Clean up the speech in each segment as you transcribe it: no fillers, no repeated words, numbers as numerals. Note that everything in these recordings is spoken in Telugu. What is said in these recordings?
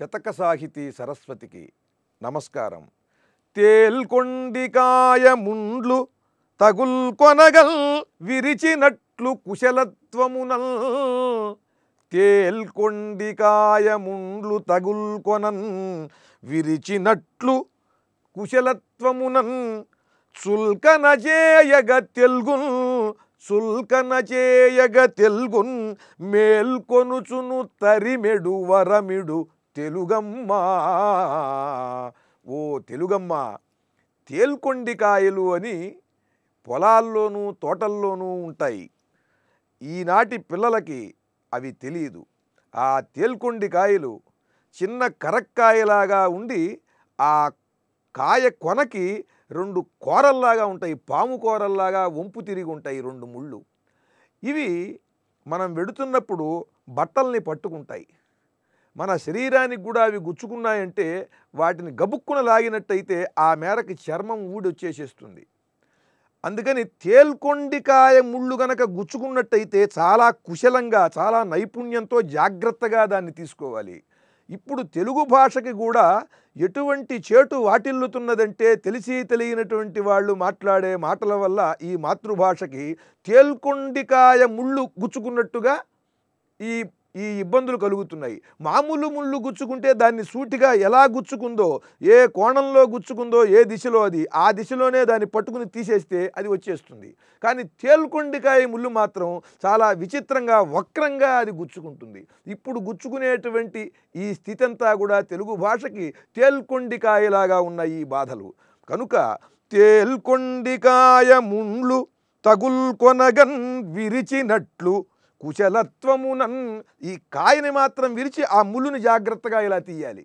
శతక సాహితీ సరస్వతికి నమస్కారం. తేల్కొండికాయ ముండ్లు తగుల్కొనగల్ విరిచినట్లు కుశలత్వమునల్. తేల్కొండికాయ ముండ్లు తగుల్కొనన్ విరిచినట్లు కుశలత్వమునన్. చుల్కన చేయగ తెల్గున్ చుల్కన చేయగ తెల్గున్ మేల్కొనుచును తరిమెడు వరమిడు తెలుగమ్మ. ఓ తెలుగమ్మ, తేల్కొండికాయలు అని పొలాల్లోనూ తోటల్లోనూ ఉంటాయి. ఈనాటి పిల్లలకి అవి తెలియదు. ఆ తేల్కొండికాయలు చిన్న కరక్కాయలాగా ఉండి ఆ కాయ కొనకి రెండు కూరల్లాగా ఉంటాయి, పాము కూరల్లాగా వంపు తిరిగి ఉంటాయి రెండు ముళ్ళు. ఇవి మనం వెడుతున్నప్పుడు బట్టల్ని పట్టుకుంటాయి. మన శరీరానికి కూడా అవి గుచ్చుకున్నాయంటే వాటిని గబుక్కున లాగినట్టయితే ఆ మేరకి చర్మం ఊడొచ్చేసేస్తుంది. అందుకని తేల్కొండికాయ ముళ్ళు గనక గుచ్చుకున్నట్టయితే చాలా కుశలంగా చాలా నైపుణ్యంతో జాగ్రత్తగా దాన్ని తీసుకోవాలి. ఇప్పుడు తెలుగు భాషకి కూడా ఎటువంటి చేటు వాటిల్లుతున్నదంటే తెలిసి తెలియనటువంటి వాళ్ళు మాట్లాడే మాటల వల్ల ఈ మాతృభాషకి తేల్కొండికాయ ముళ్ళు గుచ్చుకున్నట్టుగా ఈ ఈ ఇబ్బందులు కలుగుతున్నాయి. మామూలు ముళ్ళు గుచ్చుకుంటే దాన్ని సూటిగా ఎలా గుచ్చుకుందో, ఏ కోణంలో గుచ్చుకుందో, ఏ దిశలో అది ఆ దిశలోనే దాన్ని పట్టుకుని తీసేస్తే అది వచ్చేస్తుంది. కానీ తేల్కొండికాయ ముళ్ళు మాత్రం చాలా విచిత్రంగా వక్రంగా అది గుచ్చుకుంటుంది. ఇప్పుడు గుచ్చుకునేటువంటి ఈ స్థితి అంతా కూడా తెలుగు భాషకి తేల్కొండికాయలాగా ఉన్నాయి ఈ బాధలు. కనుక తేల్కొండికాయ ముండ్లు తగుల్కొనగన్ విరిచినట్లు కుశలత్వమునన్. ఈ కాయని మాత్రం విరిచి ఆ ముళ్ళుని జాగ్రత్తగా ఇలా తీయాలి.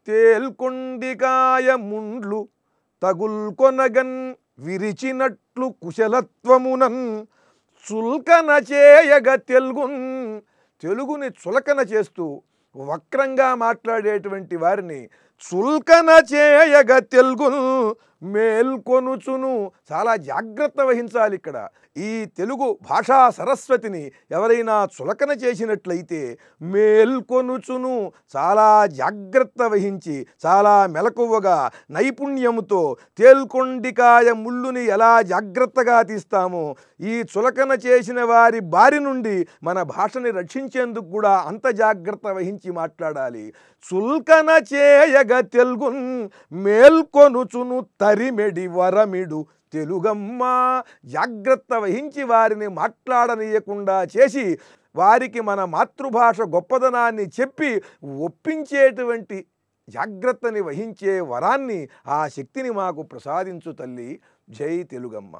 తేల్కొండికాయ ముండ్లు తగుల్కొనగన్ విరిచినట్లు కుశలత్వమునన్. చుల్కన చేయగ తెల్గున్. తెలుగుని చులకన చేస్తూ వక్రంగా మాట్లాడేటువంటి వారిని చుల్కన చేయగ తెల్గున్ మేల్కొనుచును. చాలా జాగ్రత్త వహించాలి. ఇక్కడ ఈ తెలుగు భాషా సరస్వతిని ఎవరైనా చులకన చేసినట్లయితే మేల్కొనుచును చాలా జాగ్రత్త వహించి చాలా మెలకువగా నైపుణ్యముతో తేల్కొండికాయ ముళ్ళుని ఎలా జాగ్రత్తగా తీస్తామో ఈ చులకన చేసిన వారి బారి నుండి మన భాషని రక్షించేందుకు కూడా అంత జాగ్రత్త వహించి మాట్లాడాలి. చుల్కన చేయగ తెల్గున్ మేల్కొనుచును తరిమెడి వరమిడు తెలుగమ్మ. జాగ్రత్త వహించి వారిని మాట్లాడనీయకుండా చేసి వారికి మన మాతృభాష గొప్పదనాన్ని చెప్పి ఒప్పించేటువంటి జాగ్రత్తని వహించే వరాన్ని ఆ శక్తిని మాకు ప్రసాదించు తల్లి. జై తెలుగమ్మ.